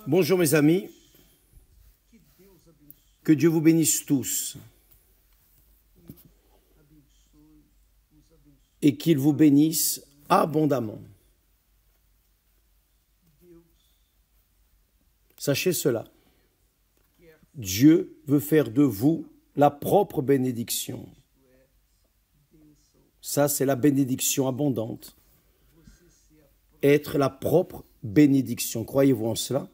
Bonjour mes amis, que Dieu vous bénisse tous et qu'il vous bénisse abondamment. Sachez cela, Dieu veut faire de vous la propre bénédiction. Ça, c'est la bénédiction abondante. Être la propre bénédiction. Croyez-vous en cela?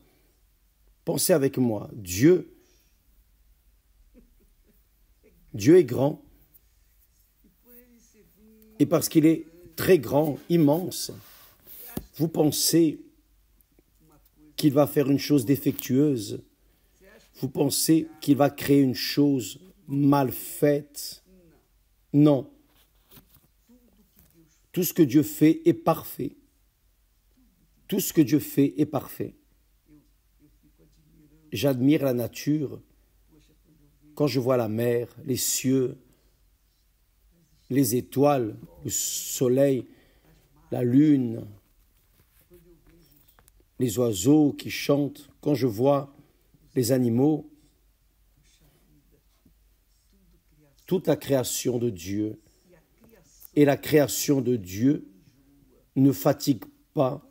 Pensez avec moi. Dieu est grand. Et parce qu'il est très grand, immense, vous pensez qu'il va faire une chose défectueuse. Vous pensez qu'il va créer une chose mal faite. Non. Tout ce que Dieu fait est parfait. Tout ce que Dieu fait est parfait. J'admire la nature quand je vois la mer, les cieux, les étoiles, le soleil, la lune, les oiseaux qui chantent, quand je vois les animaux, toute la création de Dieu. Et la création de Dieu ne fatigue pas.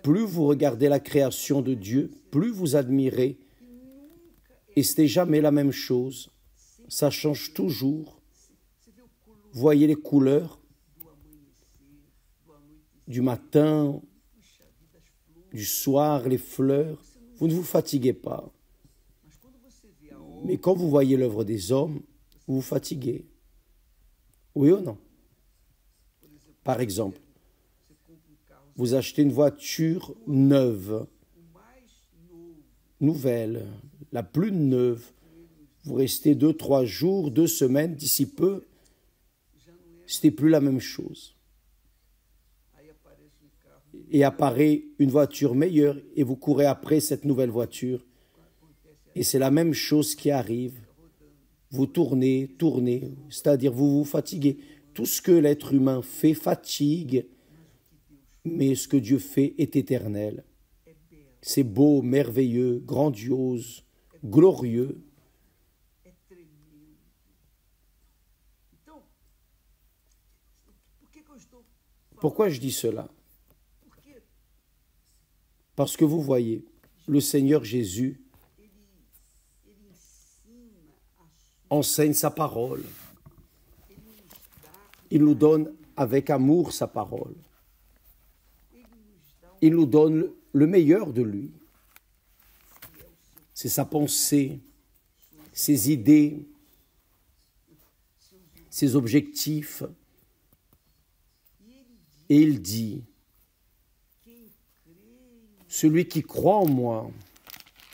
Plus vous regardez la création de Dieu, plus vous admirez. Et ce n'est jamais la même chose. Ça change toujours. Voyez les couleurs du matin, du soir, les fleurs. Vous ne vous fatiguez pas. Mais quand vous voyez l'œuvre des hommes, vous vous fatiguez. Oui ou non? Par exemple, vous achetez une voiture neuve, nouvelle, la plus neuve. Vous restez 2, 3 jours, 2 semaines, d'ici peu, ce n'est plus la même chose. Et apparaît une voiture meilleure et vous courez après cette nouvelle voiture. Et c'est la même chose qui arrive. Vous tournez, c'est-à-dire vous vous fatiguez. Tout ce que l'être humain fait fatigue, mais ce que Dieu fait est éternel. C'est beau, merveilleux, grandiose, glorieux. Pourquoi je dis cela? Parce que vous voyez, le Seigneur Jésus enseigne sa parole. Il nous donne avec amour sa parole. Il nous donne le meilleur de lui. C'est sa pensée, ses idées, ses objectifs. Et il dit, celui qui croit en moi,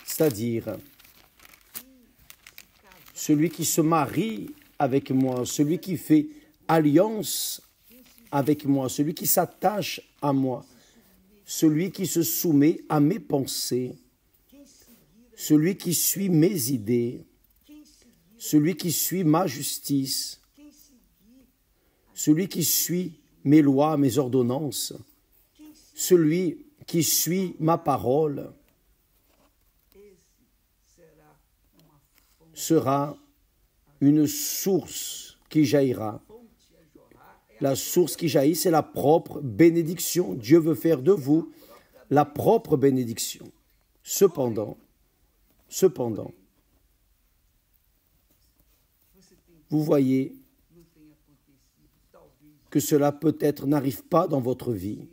c'est-à-dire celui qui se marie avec moi, celui qui fait alliance avec moi, celui qui s'attache à moi, celui qui se soumet à mes pensées, celui qui suit mes idées, celui qui suit ma justice, celui qui suit mes lois, mes ordonnances, celui qui suit ma parole, sera une source qui jaillira. La source qui jaillit, c'est la propre bénédiction. Dieu veut faire de vous la propre bénédiction. Cependant, vous voyez que cela peut-être n'arrive pas dans votre vie.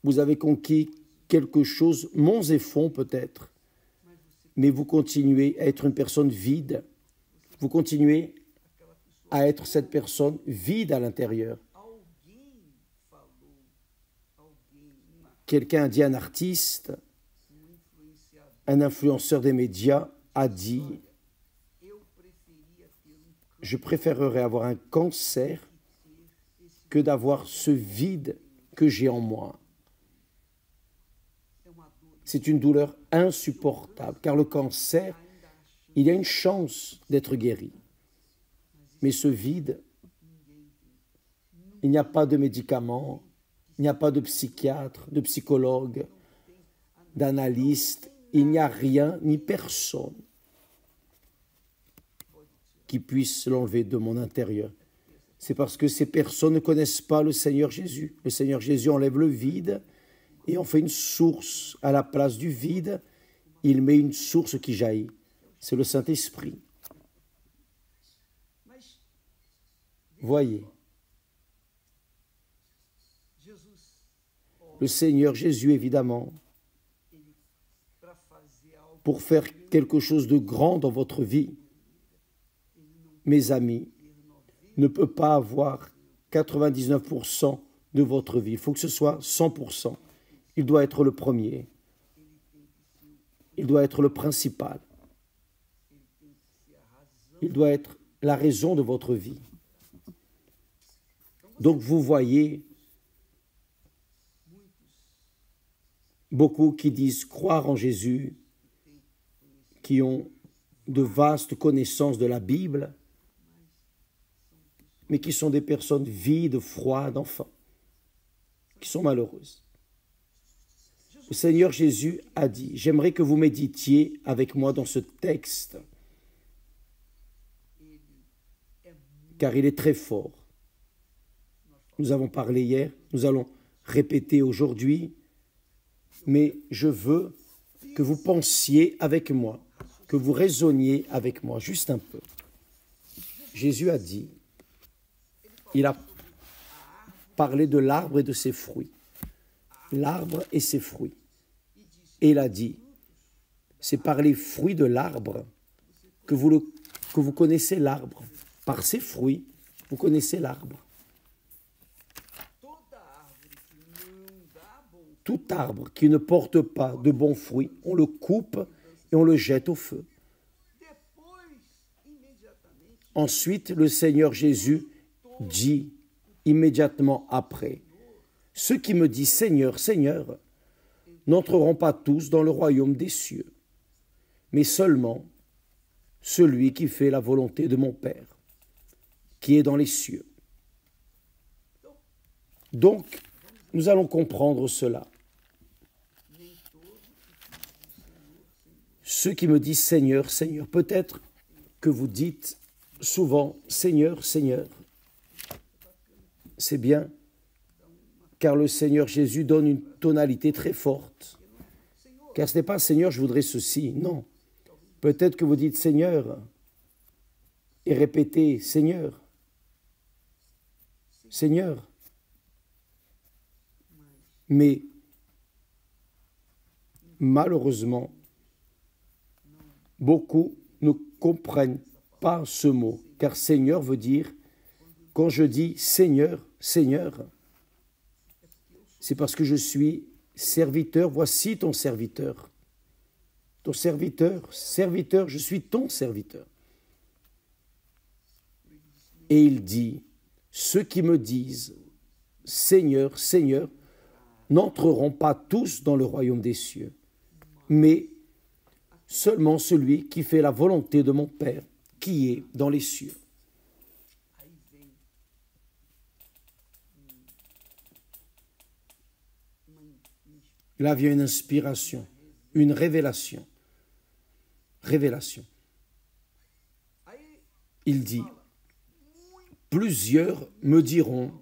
Vous avez conquis quelque chose, monts et fonds peut-être, mais vous continuez à être une personne vide. Vous continuez à être cette personne vide à l'intérieur. Quelqu'un a dit, un artiste, un influenceur des médias a dit, je préférerais avoir un cancer que d'avoir ce vide que j'ai en moi. C'est une douleur insupportable, car le cancer, il y a une chance d'être guéri. Mais ce vide, il n'y a pas de médicaments, Il n'y a pas de psychiatre, de psychologue, d'analyste. Il n'y a rien ni personne qui puisse l'enlever de mon intérieur. C'est parce que ces personnes ne connaissent pas le Seigneur Jésus. Le Seigneur Jésus enlève le vide et on fait une source à la place du vide. Il met une source qui jaillit. C'est le Saint-Esprit. Voyez, le Seigneur Jésus, évidemment, pour faire quelque chose de grand dans votre vie, mes amis, ne peut pas avoir 99% de votre vie. Il faut que ce soit 100%. Il doit être le premier. Il doit être le principal. Il doit être la raison de votre vie. Donc vous voyez beaucoup qui disent croire en Jésus, qui ont de vastes connaissances de la Bible, mais qui sont des personnes vides, froides, enfin, qui sont malheureuses. Le Seigneur Jésus a dit, j'aimerais que vous méditiez avec moi dans ce texte, car il est très fort. Nous avons parlé hier, nous allons répéter aujourd'hui, mais je veux que vous pensiez avec moi, que vous raisonniez avec moi, juste un peu. Jésus a dit, il a parlé de l'arbre et de ses fruits. L'arbre et ses fruits. Et il a dit, c'est par les fruits de l'arbre que vous connaissez l'arbre. Par ses fruits, vous connaissez l'arbre. Tout arbre qui ne porte pas de bons fruits, on le coupe et on le jette au feu. Ensuite, le Seigneur Jésus dit immédiatement après, ceux qui me disent Seigneur, Seigneur, n'entreront pas tous dans le royaume des cieux, mais seulement celui qui fait la volonté de mon Père, qui est dans les cieux. Donc, nous allons comprendre cela. Ceux qui me disent Seigneur, Seigneur, peut-être que vous dites souvent Seigneur, Seigneur. C'est bien, car le Seigneur Jésus donne une tonalité très forte. Car ce n'est pas Seigneur, je voudrais ceci, non. Peut-être que vous dites Seigneur et répétez Seigneur, Seigneur. Mais malheureusement, beaucoup ne comprennent pas ce mot, car Seigneur veut dire, quand je dis Seigneur, Seigneur, c'est parce que je suis serviteur, voici ton serviteur. Ton serviteur, serviteur, je suis ton serviteur. Et il dit, ceux qui me disent Seigneur, Seigneur, n'entreront pas tous dans le royaume des cieux, mais seulement celui qui fait la volonté de mon Père, qui est dans les cieux. Là vient une inspiration, une révélation. Révélation. Il dit, plusieurs me diront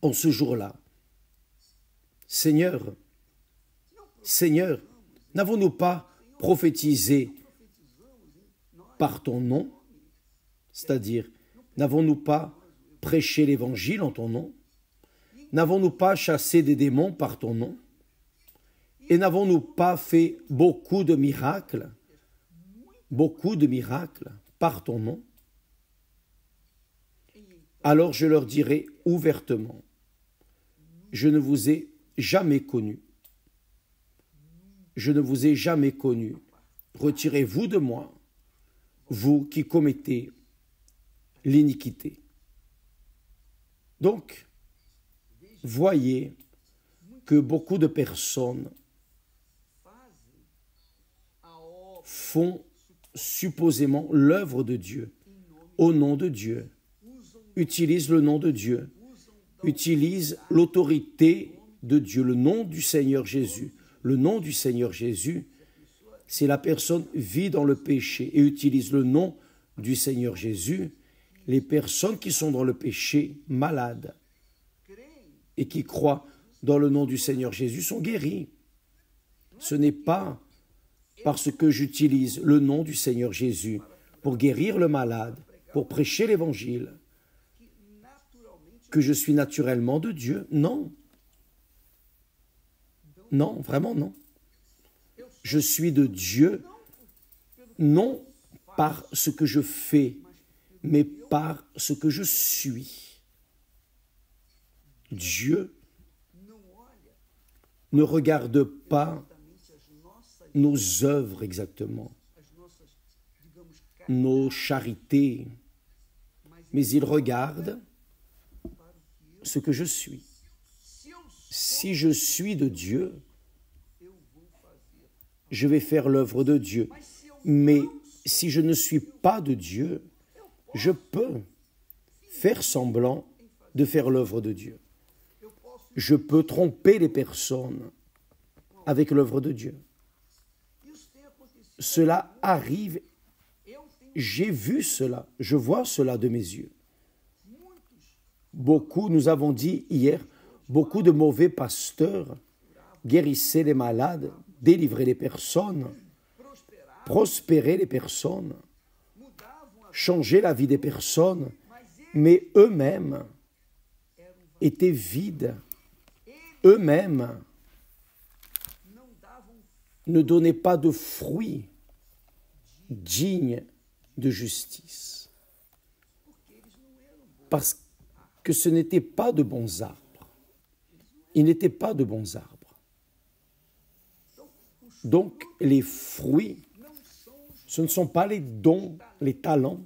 en ce jour-là, Seigneur, Seigneur, n'avons-nous pas prophétisé par ton nom? C'est-à-dire, n'avons-nous pas prêché l'évangile en ton nom? N'avons-nous pas chassé des démons par ton nom? Et n'avons-nous pas fait beaucoup de miracles par ton nom? Alors je leur dirai ouvertement, je ne vous ai jamais connu. Je ne vous ai jamais connu. Retirez-vous de moi, vous qui commettez l'iniquité. Donc, voyez que beaucoup de personnes font supposément l'œuvre de Dieu, au nom de Dieu, utilisent le nom de Dieu, utilise l'autorité de Dieu, le nom du Seigneur Jésus. Le nom du Seigneur Jésus, si la personne vit dans le péché et utilise le nom du Seigneur Jésus, les personnes qui sont dans le péché, malades, et qui croient dans le nom du Seigneur Jésus sont guéries. Ce n'est pas parce que j'utilise le nom du Seigneur Jésus pour guérir le malade, pour prêcher l'Évangile, que je suis naturellement de Dieu. Non. Non, vraiment non. Je suis de Dieu, non par ce que je fais, mais par ce que je suis. Dieu ne regarde pas nos œuvres exactement, nos charités, mais il regarde ce que je suis. Si je suis de Dieu, je vais faire l'œuvre de Dieu. Mais si je ne suis pas de Dieu, je peux faire semblant de faire l'œuvre de Dieu. Je peux tromper les personnes avec l'œuvre de Dieu. Cela arrive, j'ai vu cela, je vois cela de mes yeux. Beaucoup, nous avons dit hier, beaucoup de mauvais pasteurs guérissaient les malades, délivraient les personnes, prospéraient les personnes, changeaient la vie des personnes, mais eux-mêmes étaient vides. Eux-mêmes ne donnaient pas de fruits dignes de justice. Parce que ce n'étaient pas de bons arbres. Ils n'étaient pas de bons arbres. Donc, les fruits, ce ne sont pas les dons, les talents.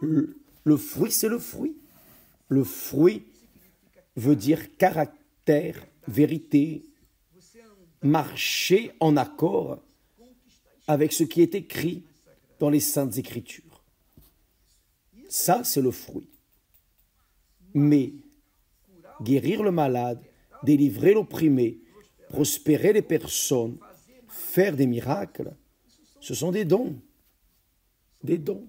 Le fruit, c'est le fruit. Le fruit veut dire caractère, vérité, marcher en accord avec ce qui est écrit dans les Saintes Écritures. Ça, c'est le fruit. Mais guérir le malade, délivrer l'opprimé, prospérer les personnes, faire des miracles, ce sont des dons. Des dons.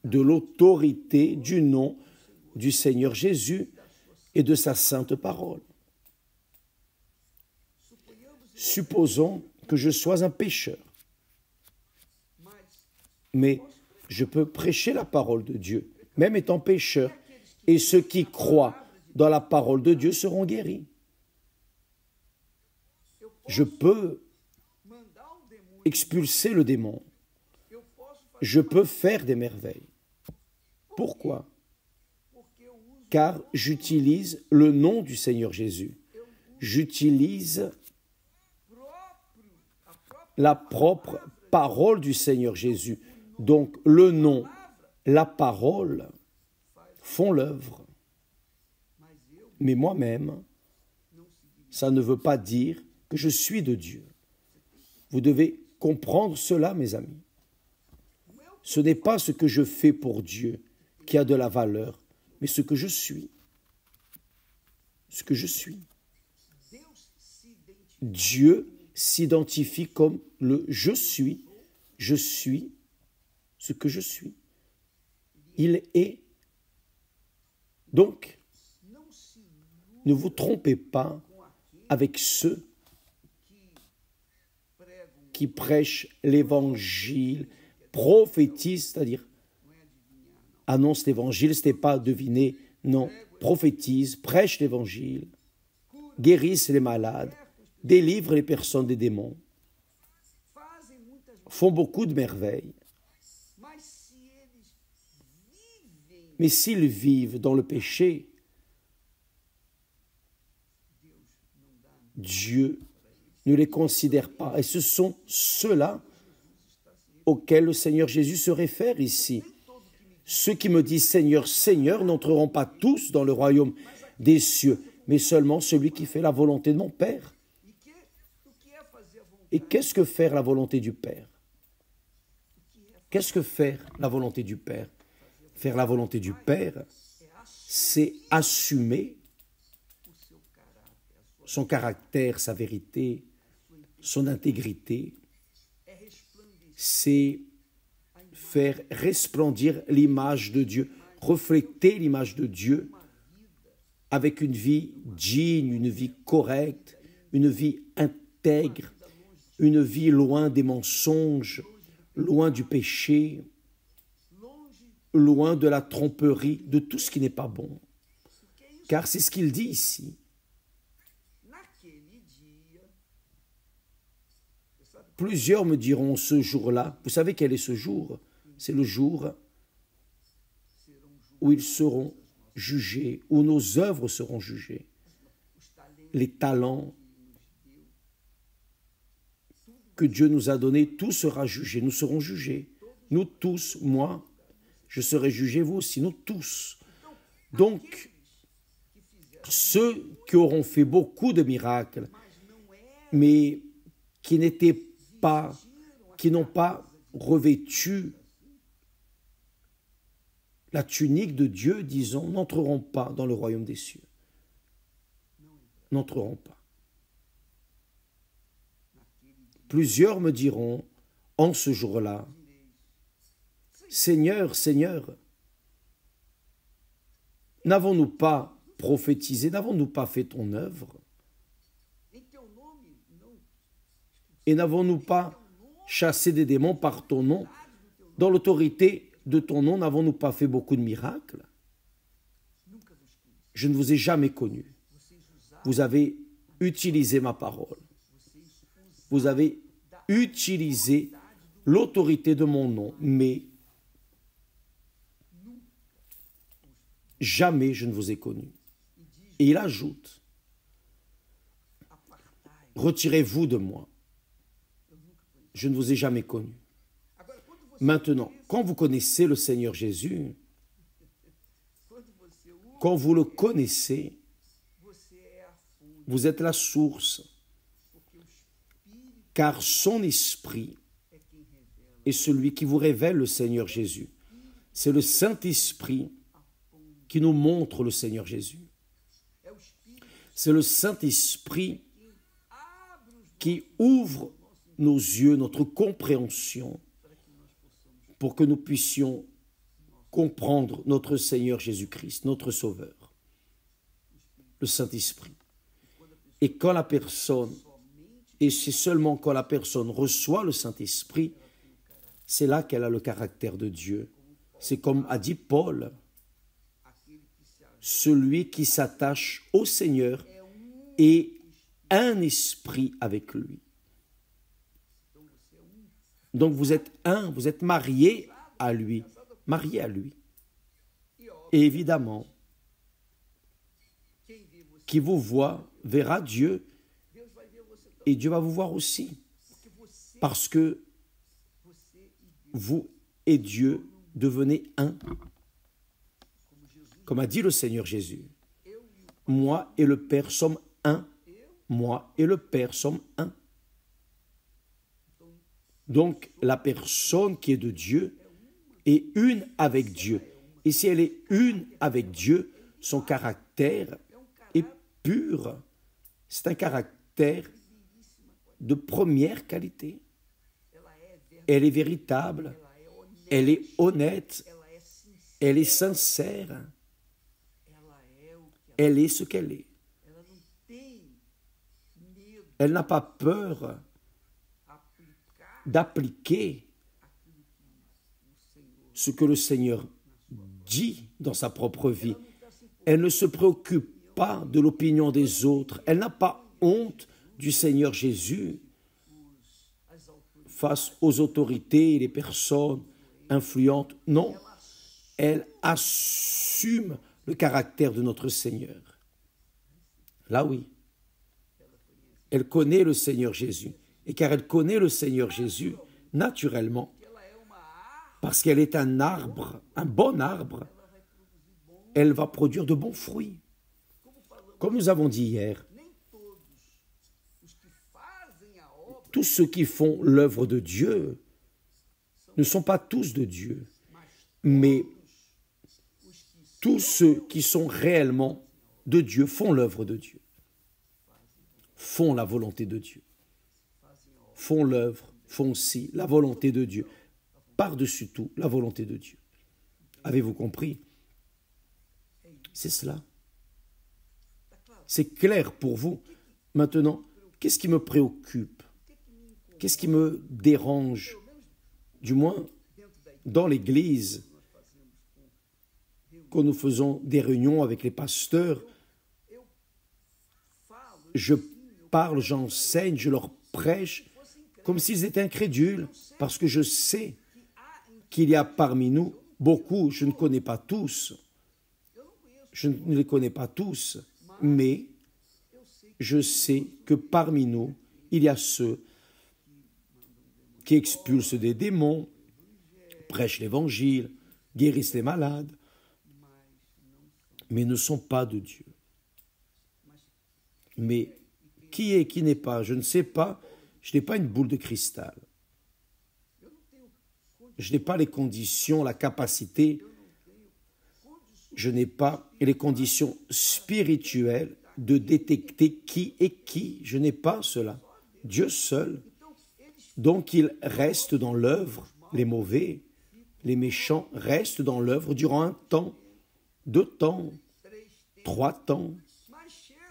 De l'autorité du nom du Seigneur Jésus et de sa sainte parole. Supposons que je sois un pécheur, mais je peux prêcher la parole de Dieu, même étant pécheur, et ceux qui croient dans la parole de Dieu seront guéris. Je peux expulser le démon. Je peux faire des merveilles. Pourquoi? Car j'utilise le nom du Seigneur Jésus. J'utilise la propre parole du Seigneur Jésus. Donc le nom, la parole font l'œuvre. Mais moi-même, ça ne veut pas dire que je suis de Dieu. Vous devez comprendre cela, mes amis. Ce n'est pas ce que je fais pour Dieu qui a de la valeur, mais ce que je suis. Ce que je suis. Dieu s'identifie comme le je suis ce que je suis. Il est. Donc, ne vous trompez pas avec ceux qui prêchent l'évangile, prophétisent, c'est-à-dire annoncent l'évangile, ce n'est pas deviner, non, prophétisent, prêchent l'évangile, guérissent les malades, délivrent les personnes des démons, font beaucoup de merveilles. Mais s'ils vivent dans le péché, Dieu ne les considère pas. Et ce sont ceux-là auxquels le Seigneur Jésus se réfère ici. Ceux qui me disent « Seigneur, Seigneur » n'entreront pas tous dans le royaume des cieux, mais seulement celui qui fait la volonté de mon Père. Et qu'est-ce que faire la volonté du Père? Qu'est-ce que faire la volonté du Père? Faire la volonté du Père, c'est assumer son caractère, sa vérité, son intégrité, c'est faire resplendir l'image de Dieu, refléter l'image de Dieu avec une vie digne, une vie correcte, une vie intègre, une vie loin des mensonges, loin du péché, loin de la tromperie, de tout ce qui n'est pas bon. Car c'est ce qu'il dit ici. Plusieurs me diront ce jour-là, vous savez quel est ce jour? C'est le jour où ils seront jugés, où nos œuvres seront jugées. Les talents que Dieu nous a donnés, tout sera jugé, nous serons jugés. Nous tous, moi, je serai jugé, vous aussi, nous tous. Donc, ceux qui auront fait beaucoup de miracles, mais qui n'ont pas revêtu la tunique de Dieu, disons, n'entreront pas dans le royaume des cieux. N'entreront pas. Plusieurs me diront, en ce jour-là, Seigneur, Seigneur, n'avons-nous pas prophétisé, n'avons-nous pas fait ton œuvre? Et n'avons-nous pas chassé des démons par ton nom? Dans l'autorité de ton nom, n'avons-nous pas fait beaucoup de miracles? Je ne vous ai jamais connu. Vous avez utilisé ma parole. Vous avez utilisé l'autorité de mon nom, mais jamais je ne vous ai connu. Et il ajoute, retirez-vous de moi. Je ne vous ai jamais connu. Maintenant, quand vous connaissez le Seigneur Jésus, quand vous le connaissez, vous êtes la source, car son esprit est celui qui vous révèle le Seigneur Jésus. C'est le Saint-Esprit qui nous montre le Seigneur Jésus. C'est le Saint-Esprit qui ouvre nos yeux, notre compréhension, pour que nous puissions comprendre notre Seigneur Jésus-Christ, notre Sauveur, le Saint-Esprit. Et quand la personne, et c'est seulement quand la personne reçoit le Saint-Esprit, c'est là qu'elle a le caractère de Dieu. C'est comme a dit Paul, celui qui s'attache au Seigneur est un esprit avec lui. Donc vous êtes un, vous êtes marié à lui, marié à lui. Et évidemment, qui vous voit verra Dieu et Dieu va vous voir aussi. Parce que vous et Dieu devenez un. Comme a dit le Seigneur Jésus, moi et le Père sommes un. Moi et le Père sommes un. Donc, la personne qui est de Dieu est une avec Dieu. Et si elle est une avec Dieu, son caractère est pur. C'est un caractère de première qualité. Elle est véritable, elle est honnête, elle est sincère, elle est ce qu'elle est. Elle n'a pas peur d'appliquer ce que le Seigneur dit dans sa propre vie. Elle ne se préoccupe pas de l'opinion des autres. Elle n'a pas honte du Seigneur Jésus face aux autorités et les personnes influentes. Non, elle assume le caractère de notre Seigneur. Là oui, elle connaît le Seigneur Jésus. Et car elle connaît le Seigneur Jésus, naturellement, parce qu'elle est un arbre, un bon arbre, elle va produire de bons fruits. Comme nous avons dit hier, tous ceux qui font l'œuvre de Dieu ne sont pas tous de Dieu, mais Tous ceux qui sont réellement de Dieu font l'œuvre de Dieu, font la volonté de Dieu, font l'œuvre, font aussi la volonté de Dieu, par-dessus tout la volonté de Dieu. Avez-vous compris? C'est cela. C'est clair pour vous. Maintenant, qu'est-ce qui me préoccupe? Qu'est-ce qui me dérange? Du moins, dans l'Église, quand nous faisons des réunions avec les pasteurs, je parle, j'enseigne, je leur prêche comme s'ils étaient incrédules, parce que je sais qu'il y a parmi nous beaucoup, je ne connais pas tous, je ne les connais pas tous, mais je sais que parmi nous, il y a ceux qui expulsent des démons, prêchent l'Évangile, guérissent les malades, mais ne sont pas de Dieu. Mais qui est, qui n'est pas, je ne sais pas, je n'ai pas une boule de cristal. Je n'ai pas les conditions, la capacité, je n'ai pas les conditions spirituelles de détecter qui est qui. Je n'ai pas cela. Dieu seul. Donc il reste dans l'œuvre, les mauvais, les méchants restent dans l'œuvre durant un temps, 2 temps, 3 temps.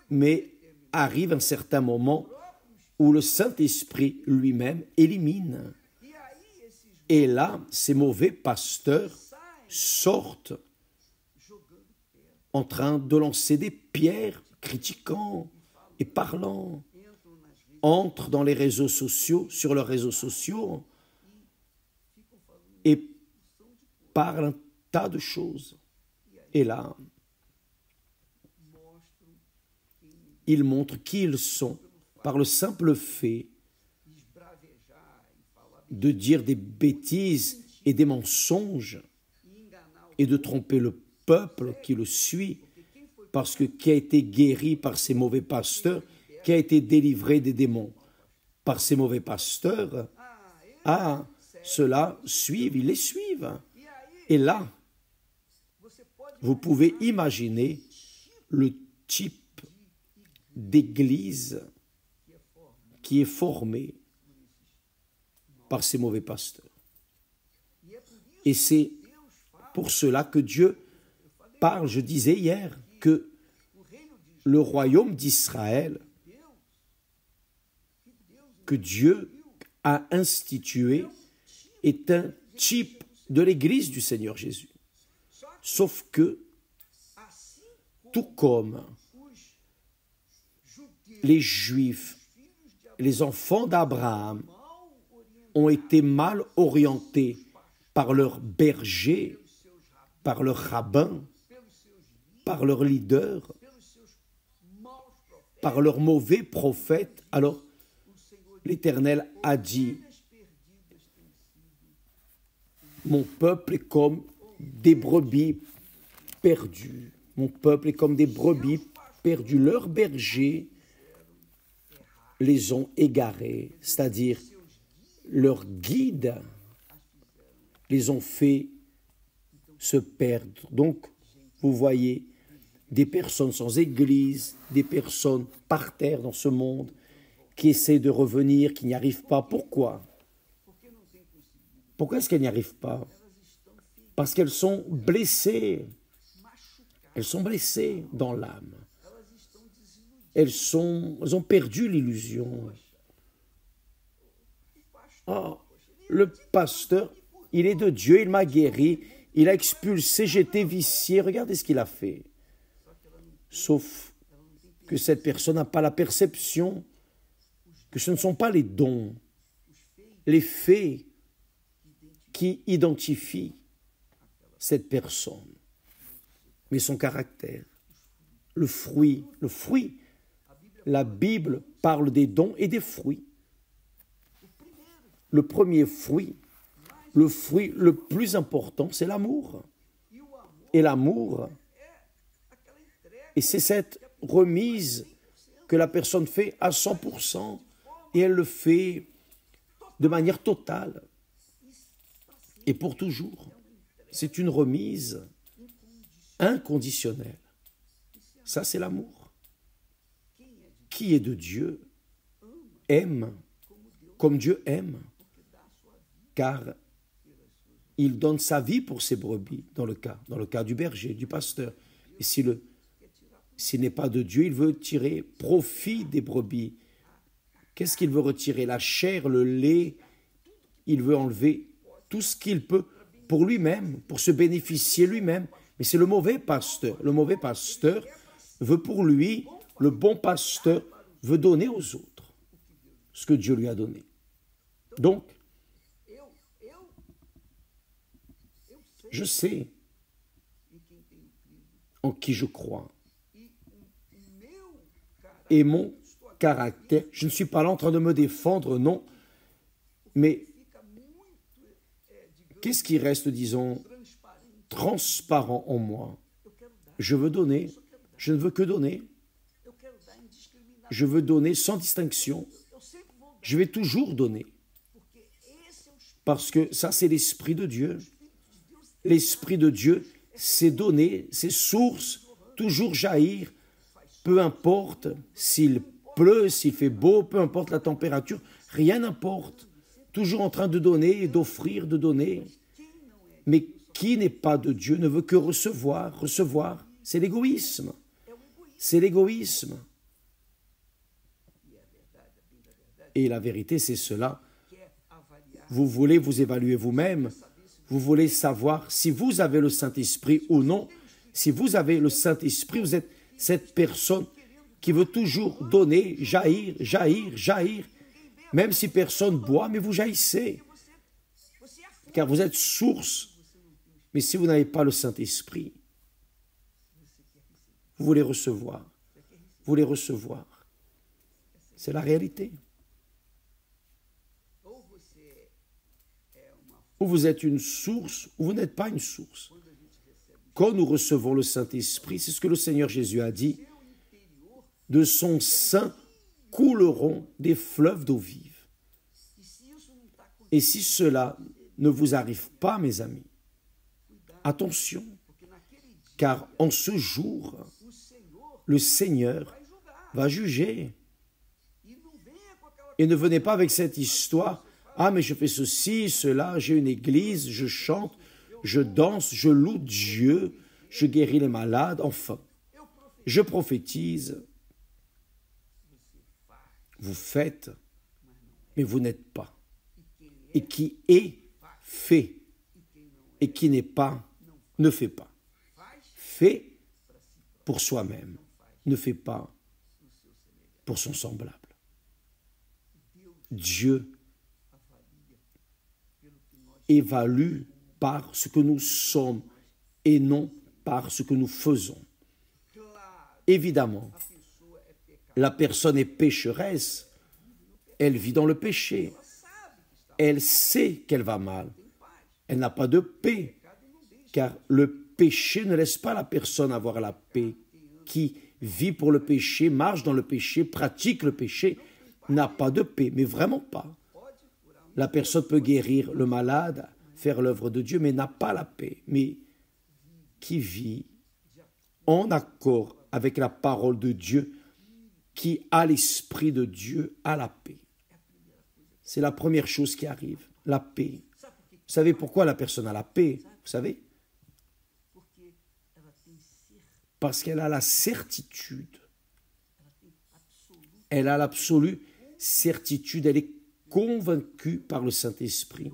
Mais arrive un certain moment où le Saint-Esprit lui-même élimine. Et là, ces mauvais pasteurs sortent en train de lancer des pierres, critiquant et parlant, entrent dans les réseaux sociaux, sur leurs réseaux sociaux, et parlent un tas de choses. Et là, ils montrent qui ils sont par le simple fait de dire des bêtises et des mensonges et de tromper le peuple qui le suit, parce que qui a été guéri par ces mauvais pasteurs, qui a été délivré des démons par ces mauvais pasteurs, ceux-là suivent, ils les suivent. Et là, vous pouvez imaginer le type d'église qui est formé par ces mauvais pasteurs. Et c'est pour cela que Dieu parle, je disais hier, que le royaume d'Israël, que Dieu a institué, est un type de l'église du Seigneur Jésus. Sauf que, tout comme les Juifs, les enfants d'Abraham, ont été mal orientés par leur berger, par leur rabbin, par leur leader, par leur mauvais prophète, alors l'Éternel a dit: mon peuple est comme des brebis perdues. Mon peuple est comme des brebis perdues. Leurs bergers les ont égarés, c'est-à-dire leurs guides les ont fait se perdre. Donc, vous voyez des personnes sans église, des personnes par terre dans ce monde qui essaient de revenir, qui n'y arrivent pas. Pourquoi? Pourquoi est-ce qu'elles n'y arrivent pas? Parce qu'elles sont blessées. Elles sont blessées dans l'âme. Elles ont perdu l'illusion. Oh, le pasteur, il est de Dieu, il m'a guéri, il a expulsé, j'étais vicié. Regardez ce qu'il a fait. Sauf que cette personne n'a pas la perception que ce ne sont pas les dons, les faits qui identifient cette personne, mais son caractère, le fruit. La Bible parle des dons et des fruits. Le premier fruit, le fruit le plus important, c'est l'amour. Et l'amour, et c'est cette remise que la personne fait à 100%, et elle le fait de manière totale et pour toujours. C'est une remise inconditionnel. Ça, c'est l'amour. Qui est de Dieu aime comme Dieu aime, car il donne sa vie pour ses brebis, dans le cas du berger, du pasteur. Et s'il n'est pas de Dieu, il veut tirer profit des brebis. Qu'est-ce qu'il veut retirer? La chair, le lait. Il veut enlever tout ce qu'il peut pour lui-même, pour se bénéficier lui-même. Mais c'est le mauvais pasteur. Le mauvais pasteur veut pour lui, le bon pasteur veut donner aux autres ce que Dieu lui a donné. Donc, je sais en qui je crois. Et mon caractère, je ne suis pas là en train de me défendre, non, mais qu'est-ce qui reste, disons, transparent en moi? Je veux donner, je ne veux que donner. Je veux donner sans distinction. Je vais toujours donner. Parce que ça, c'est l'Esprit de Dieu. L'Esprit de Dieu, c'est donner, c'est source, toujours jaillir, peu importe s'il pleut, s'il fait beau, peu importe la température, rien n'importe. Toujours en train de donner, d'offrir, de donner. Mais qui n'est pas de Dieu ne veut que recevoir. Recevoir, c'est l'égoïsme. C'est l'égoïsme. Et la vérité, c'est cela. Vous voulez vous évaluer vous-même. Vous voulez savoir si vous avez le Saint-Esprit ou non. Si vous avez le Saint-Esprit, vous êtes cette personne qui veut toujours donner, jaillir, jaillir, jaillir. Même si personne boit, mais vous jaillissez. Car vous êtes source. Mais si vous n'avez pas le Saint-Esprit, vous voulez recevoir. Vous voulez recevoir. C'est la réalité. Ou vous êtes une source, ou vous n'êtes pas une source. Quand nous recevons le Saint-Esprit, c'est ce que le Seigneur Jésus a dit, de son sein couleront des fleuves d'eau vive. Et si cela ne vous arrive pas, mes amis, attention, car en ce jour, le Seigneur va juger. Et ne venez pas avec cette histoire, ah mais je fais ceci, cela, j'ai une église, je chante, je danse, je loue Dieu, je guéris les malades, enfin, je prophétise. Vous faites, mais vous n'êtes pas. Et qui est, fait. Et qui n'est pas, ne fait pas. Fait pour soi-même, ne fait pas pour son semblable. Dieu évalue par ce que nous sommes et non par ce que nous faisons. Évidemment, la personne est pécheresse, elle vit dans le péché, elle sait qu'elle va mal, elle n'a pas de paix, car le péché ne laisse pas la personne avoir la paix. Qui vit pour le péché, marche dans le péché, pratique le péché, n'a pas de paix, mais vraiment pas. La personne peut guérir le malade, faire l'œuvre de Dieu, mais n'a pas la paix. Mais qui vit en accord avec la parole de Dieu, qui a l'Esprit de Dieu, a la paix. C'est la première chose qui arrive, la paix. Vous savez pourquoi la personne a la paix? Vous savez? Parce qu'elle a la certitude. Elle a l'absolue certitude, elle est convaincue par le Saint-Esprit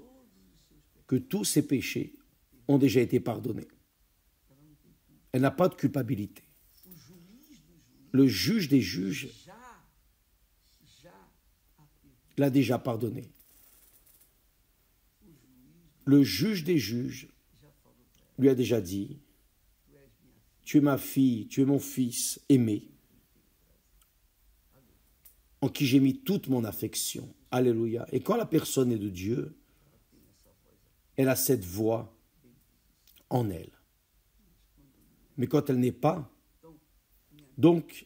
que tous ses péchés ont déjà été pardonnés. Elle n'a pas de culpabilité. Le juge des juges l'a déjà pardonné. Le juge des juges lui a déjà dit, tu es ma fille, tu es mon fils aimé, en qui j'ai mis toute mon affection. Alléluia. Et quand la personne est de Dieu, elle a cette voix en elle. Mais quand elle n'est pas, donc,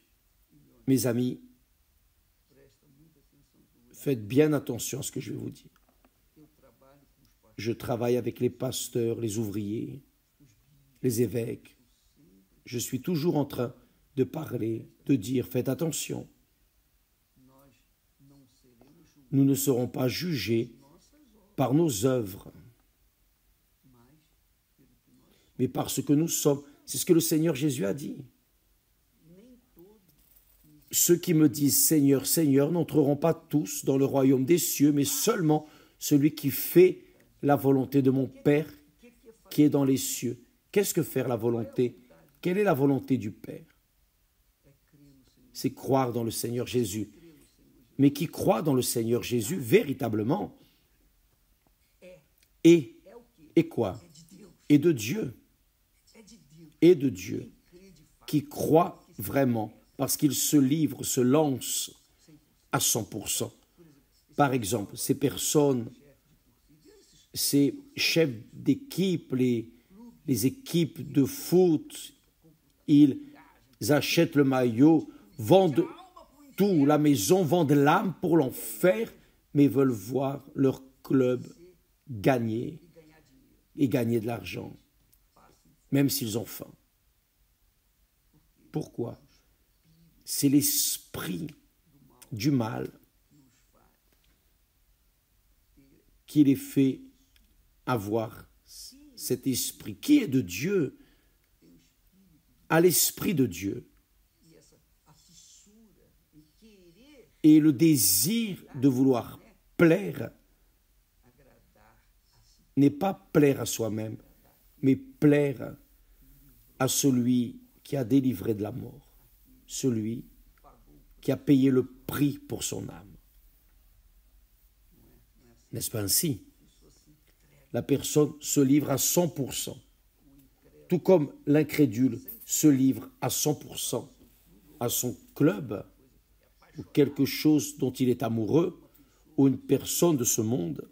mes amis, faites bien attention à ce que je vais vous dire. Je travaille avec les pasteurs, les ouvriers, les évêques, je suis toujours en train de parler, de dire, faites attention. Nous ne serons pas jugés par nos œuvres, mais par ce que nous sommes. C'est ce que le Seigneur Jésus a dit. Ceux qui me disent Seigneur, Seigneur n'entreront pas tous dans le royaume des cieux, mais seulement celui qui fait la volonté de mon Père qui est dans les cieux. Qu'est-ce que faire la volonté? Quelle est la volonté du Père? C'est croire dans le Seigneur Jésus. Mais qui croit dans le Seigneur Jésus véritablement et quoi? Et de Dieu. Et de Dieu. Qui croit vraiment parce qu'il se livre, se lance à 100%. Par exemple, ces personnes, ces chefs d'équipe, les équipes de foot, ils achètent le maillot, vendent tout, la maison, vendent l'âme pour l'enfer, mais veulent voir leur club gagner et gagner de l'argent, même s'ils ont faim. Pourquoi? C'est l'esprit du mal qui les fait avoir cet esprit qui est de Dieu, à l'esprit de Dieu. Et le désir de vouloir plaire n'est pas plaire à soi-même, mais plaire à celui qui a délivré de la mort, celui qui a payé le prix pour son âme. N'est-ce pas ainsi? La personne se livre à 100%, tout comme l'incrédule se livre à 100% à son club, ou quelque chose dont il est amoureux, ou une personne de ce monde.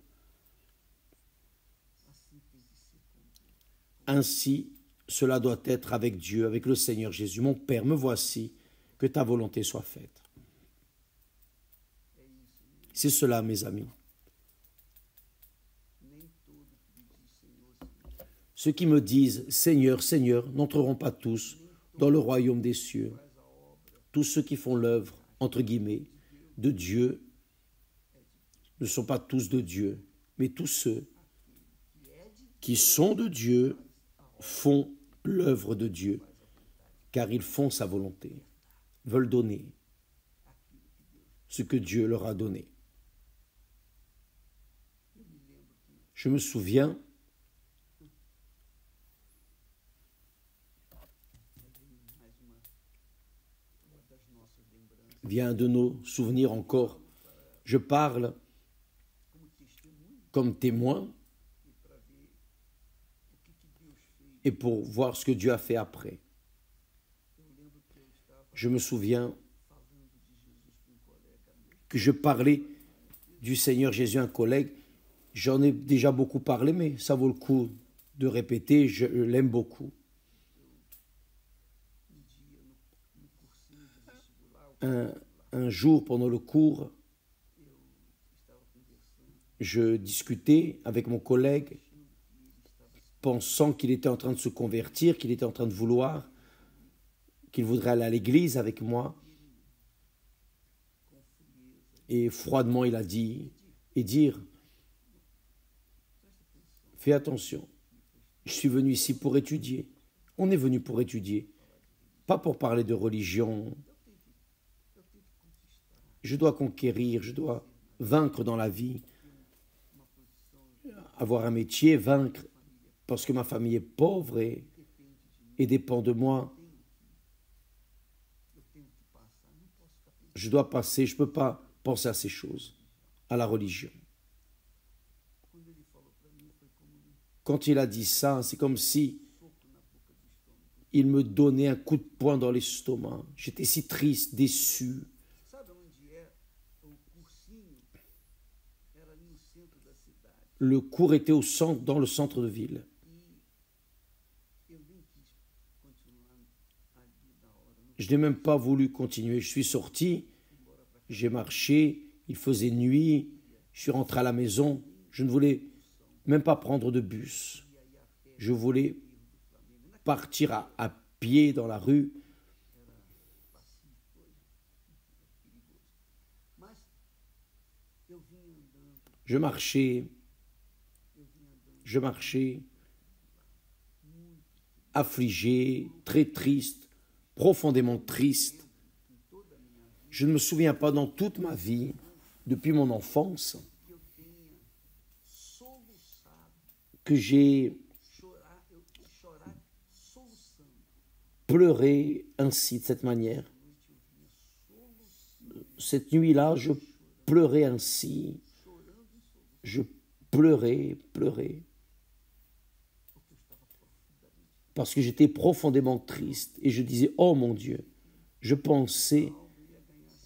Ainsi, cela doit être avec Dieu, avec le Seigneur Jésus. Mon Père, me voici, que ta volonté soit faite. C'est cela, mes amis. Ceux qui me disent « Seigneur, Seigneur » n'entreront pas tous dans le royaume des cieux. Tous ceux qui font l'œuvre, entre guillemets, de Dieu ne sont pas tous de Dieu, mais tous ceux qui sont de Dieu font l'œuvre de Dieu, car ils font sa volonté, veulent donner ce que Dieu leur a donné. Je me souviens vient de nos souvenirs encore. Je parle comme témoin et pour voir ce que Dieu a fait après. Je me souviens que je parlais du Seigneur Jésus à un collègue. J'en ai déjà beaucoup parlé, mais ça vaut le coup de répéter, je l'aime beaucoup. Un jour, pendant le cours, je discutais avec mon collègue, pensant qu'il était en train de se convertir, qu'il était en train de vouloir, qu'il voudrait aller à l'église avec moi. Et froidement, il a dit, fais attention, je suis venu ici pour étudier. On est venu pour étudier, pas pour parler de religion. Je dois conquérir, je dois vaincre dans la vie, avoir un métier, vaincre, parce que ma famille est pauvre et dépend de moi. Je dois passer, je ne peux pas penser à ces choses, à la religion. Quand il a dit ça, c'est comme si il me donnait un coup de poing dans l'estomac. J'étais si triste, déçu. Le cours était dans le centre de ville. Je n'ai même pas voulu continuer. Je suis sorti, j'ai marché, il faisait nuit, je suis rentré à la maison. Je ne voulais même pas prendre de bus. Je voulais partir à pied dans la rue. Je marchais, affligé, très triste, profondément triste. Je ne me souviens pas dans toute ma vie, depuis mon enfance, que j'ai pleuré ainsi, de cette manière. Cette nuit-là, je pleurais ainsi. Je pleurais. Parce que j'étais profondément triste et je disais, oh mon Dieu, je pensais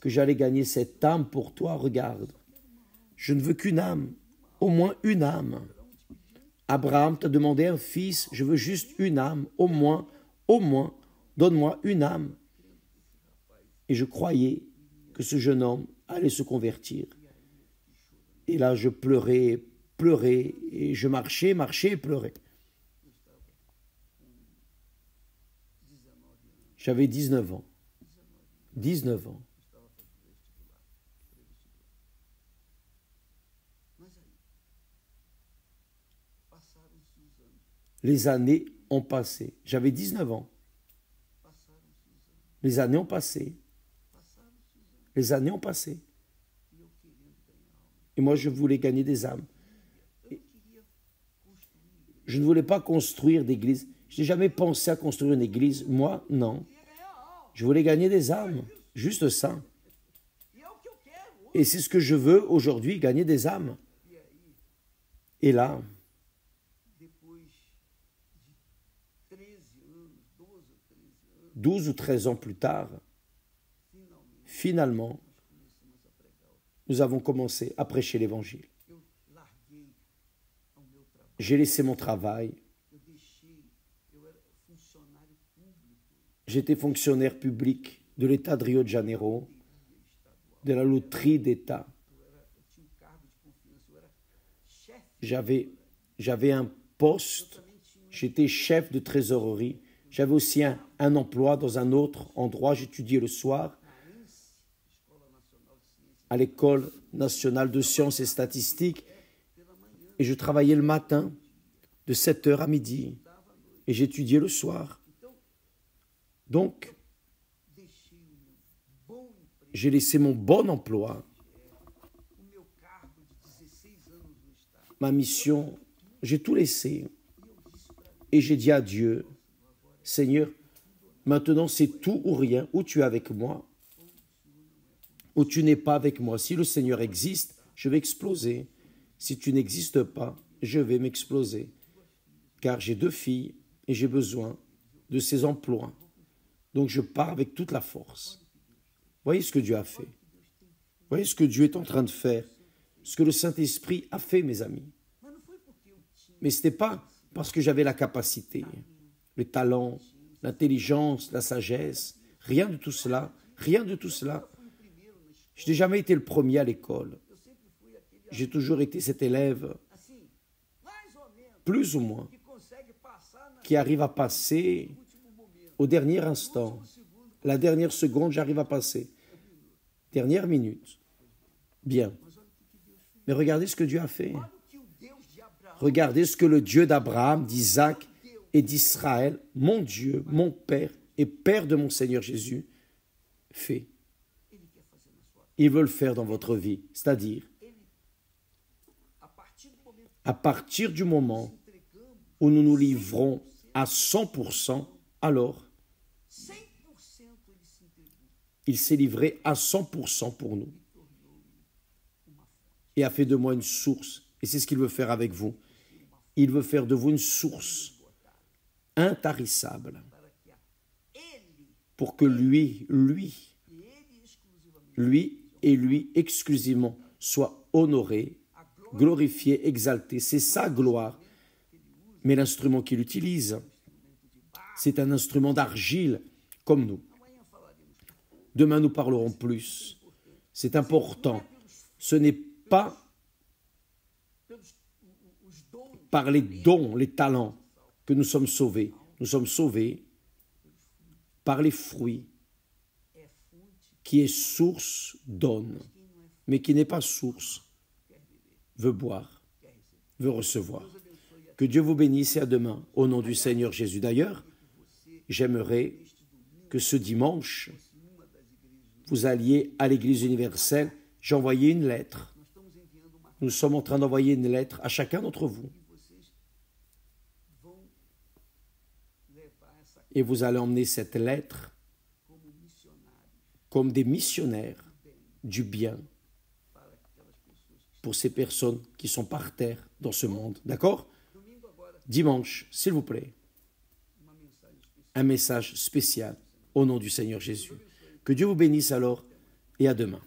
que j'allais gagner cette âme pour toi, regarde. Je ne veux qu'une âme, au moins une âme. Abraham t'a demandé un fils, je veux juste une âme, au moins, donne-moi une âme. Et je croyais que ce jeune homme allait se convertir. Et là, je pleurais, et je marchais et pleurais. J'avais 19 ans. 19 ans. Les années ont passé. J'avais 19 ans. Les années ont passé. Et moi, je voulais gagner des âmes. Je ne voulais pas construire d'église. Je n'ai jamais pensé à construire une église. Moi, non. Je voulais gagner des âmes. Juste ça. Et c'est ce que je veux aujourd'hui, gagner des âmes. Et là, 12 ou 13 ans plus tard, finalement, nous avons commencé à prêcher l'Évangile. J'ai laissé mon travail. J'étais fonctionnaire public de l'État de Rio de Janeiro, de la loterie d'État. J'avais un poste, j'étais chef de trésorerie. J'avais aussi un emploi dans un autre endroit. J'étudiais le soir à l'École nationale de sciences et statistiques. Et je travaillais le matin de 7h à midi. Et j'étudiais le soir. Donc, j'ai laissé mon bon emploi, ma mission, j'ai tout laissé. Et j'ai dit à Dieu, Seigneur, maintenant c'est tout ou rien, ou tu es avec moi, ou tu n'es pas avec moi. Si le Seigneur existe, je vais exploser. Si tu n'existes pas, je vais m'exploser. Car j'ai 2 filles et j'ai besoin de ces emplois. Donc je pars avec toute la force. Voyez ce que Dieu a fait. Voyez ce que Dieu est en train de faire. Ce que le Saint-Esprit a fait, mes amis. Mais ce n'était pas parce que j'avais la capacité, le talent, l'intelligence, la sagesse. Rien de tout cela. Rien de tout cela. Je n'ai jamais été le premier à l'école. J'ai toujours été cet élève, plus ou moins, qui arrive à passer au dernier instant. La dernière seconde, j'arrive à passer. Dernière minute. Bien. Mais regardez ce que Dieu a fait. Regardez ce que le Dieu d'Abraham, d'Isaac et d'Israël, mon Dieu, mon Père et Père de mon Seigneur Jésus, fait. Il veut le faire dans votre vie. C'est-à-dire, à partir du moment où nous nous livrons à 100%, alors il s'est livré à 100% pour nous et a fait de moi une source. Et c'est ce qu'il veut faire avec vous. Il veut faire de vous une source intarissable pour que lui et lui exclusivement soit honoré, glorifié, exalté. C'est sa gloire. Mais l'instrument qu'il utilise, c'est un instrument d'argile comme nous. Demain, nous parlerons plus. C'est important. Ce n'est pas par les dons, les talents que nous sommes sauvés. Nous sommes sauvés par les fruits, qui est source donne, mais qui n'est pas source veut boire, veut recevoir. Que Dieu vous bénisse et à demain, au nom du Seigneur Jésus. D'ailleurs, j'aimerais que ce dimanche, vous alliez à l'Église universelle. J'ai envoyé une lettre. Nous sommes en train d'envoyer une lettre à chacun d'entre vous. Et vous allez emmener cette lettre comme des missionnaires du bien pour ces personnes qui sont par terre dans ce monde. D'accord? Dimanche, s'il vous plaît, un message spécial au nom du Seigneur Jésus. Que Dieu vous bénisse alors et à demain.